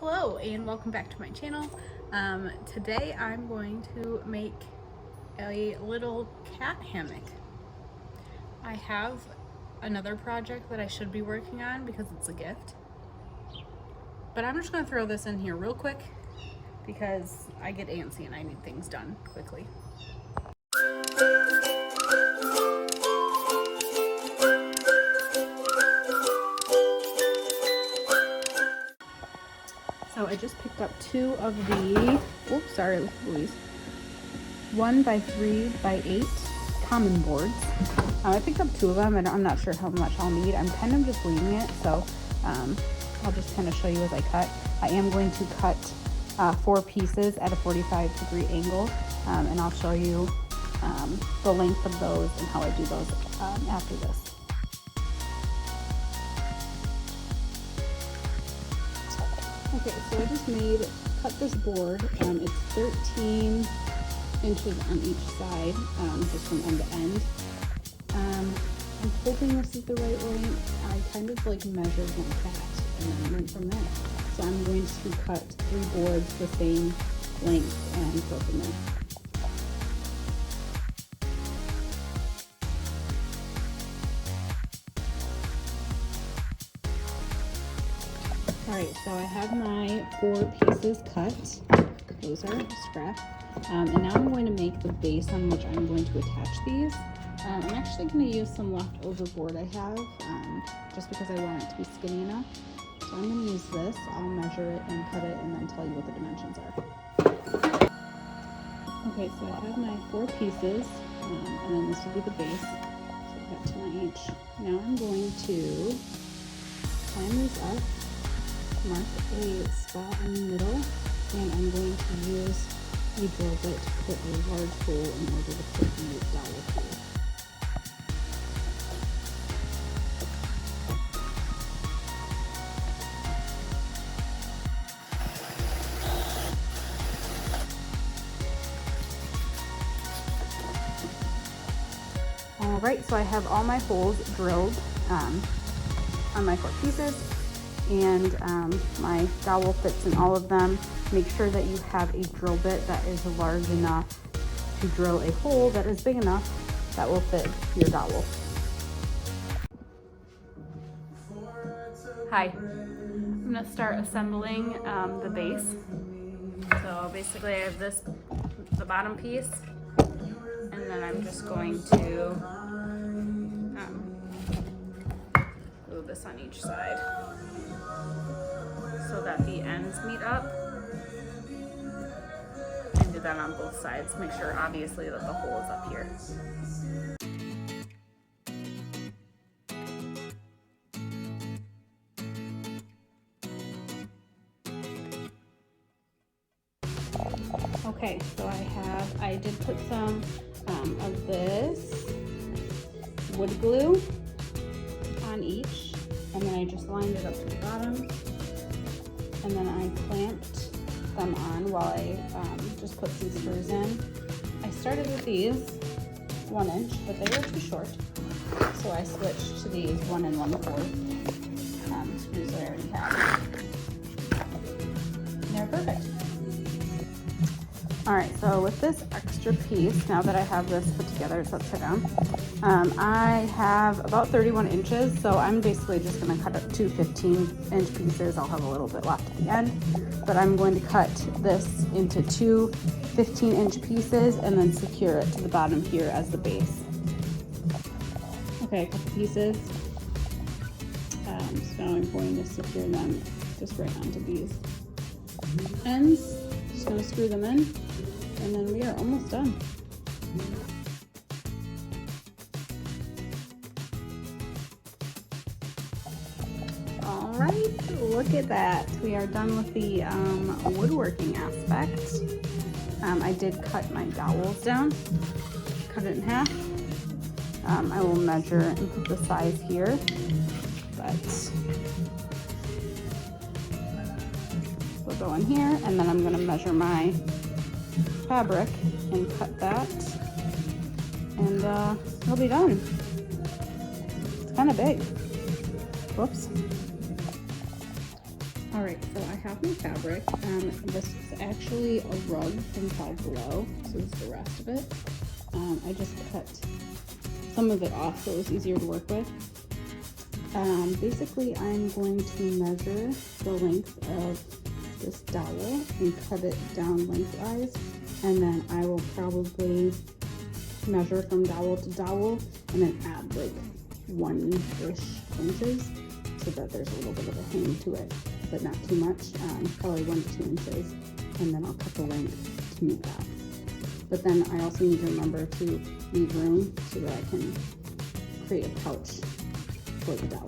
Hello and welcome back to my channel. Today I'm going to make a little cat hammock. I have another project that I should be working on because it's a gift, but I'm just going to throw this in here real quick because I get antsy and I need things done quickly. So I just picked up two of the, oops, sorry, Louise, 1x3x8 common boards. I picked up two of them and I'm not sure how much I'll need. I'm kind of just winging it, so I'll just kind of show you as I cut. I am going to cut 4 pieces at a 45-degree angle, and I'll show you the length of those and how I do those after this. Okay, so I just cut this board. It's 13 inches on each side, just from end to end. I'm hoping this is the right length. I kind of like measured my cat and then went from there. So I'm going to cut 3 boards the same length and go from there. Alright, so I have my 4 pieces cut. Those are scrap. And now I'm going to make the base on which I'm going to attach these. I'm actually going to use some leftover board I have, just because I want it to be skinny enough. So I'm going to use this. I'll measure it and cut it and then tell you what the dimensions are. Okay, so I have my 4 pieces, and then this will be the base. So I've got 10 each. Now I'm going to line these up, mark a spot in the middle, and I'm going to use a drill bit to put a large hole in order to put the dowel through. Alright, so I have all my holes drilled on my 4 pieces, and my dowel fits in all of them. Make sure that you have a drill bit that is large enough to drill a hole that is big enough that will fit your dowel. Hi, I'm going to start assembling the base. So basically I have the bottom piece, and then I'm just going to glue this on each side so that the ends meet up, and do that on both sides. Make sure obviously that the hole is up here. Okay, so I did put some of this wood glue on each, and then I just lined it up to the bottom, and then I clamped them on while I just put some screws in. I started with these 1 inch, but they were too short, so I switched to these 1 1/4 screws that I already had. And they're perfect. Alright, so with this extra piece, now that I have this put together, it's upside down, I have about 31 inches, so I'm basically just going to cut up 2 15-inch pieces. I'll have a little bit left at the end, but I'm going to cut this into 2 15-inch pieces and then secure it to the bottom here as the base. Okay, a couple pieces. So now I'm going to secure them just right onto these ends. Just going to screw them in, and then we are almost done. Alright, look at that. We are done with the woodworking aspect. I did cut my dowels down, cut it in half. I will measure and put the size here, but we'll go in here, and then I'm going to measure my fabric and cut that, and it'll be done. It's kind of big. Whoops. All right, so I have my fabric. This is actually a rug from Five Below, so this is the rest of it. I just cut some of it off so it was easier to work with. Basically, I'm going to measure the length of this dowel and cut it down lengthwise, and then I will probably measure from dowel to dowel and then add like 1-ish inches so that there's a little bit of a hang to it, but not too much, probably 1 to 2 inches, and then I'll cut the length to meet that. But then I also need to remember to leave room so that I can create a pouch for the dowel.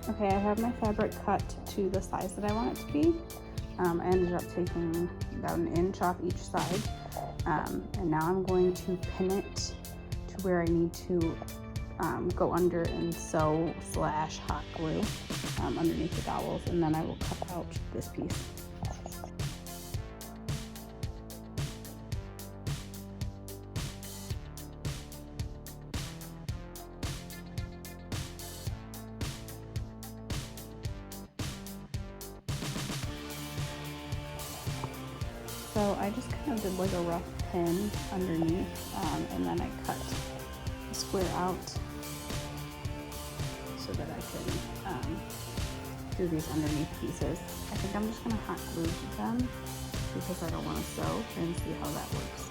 Okay, I have my fabric cut to the size that I want it to be. I ended up taking about 1 inch off each side. And now I'm going to pin it to where I need to go under and sew / hot glue underneath the dowels, and then I will cut out this piece. So I just kind of did like a rough pin underneath, and then I cut a square out so that I can do these underneath pieces. I think I'm just gonna hot glue them because I don't want to sew, and see how that works.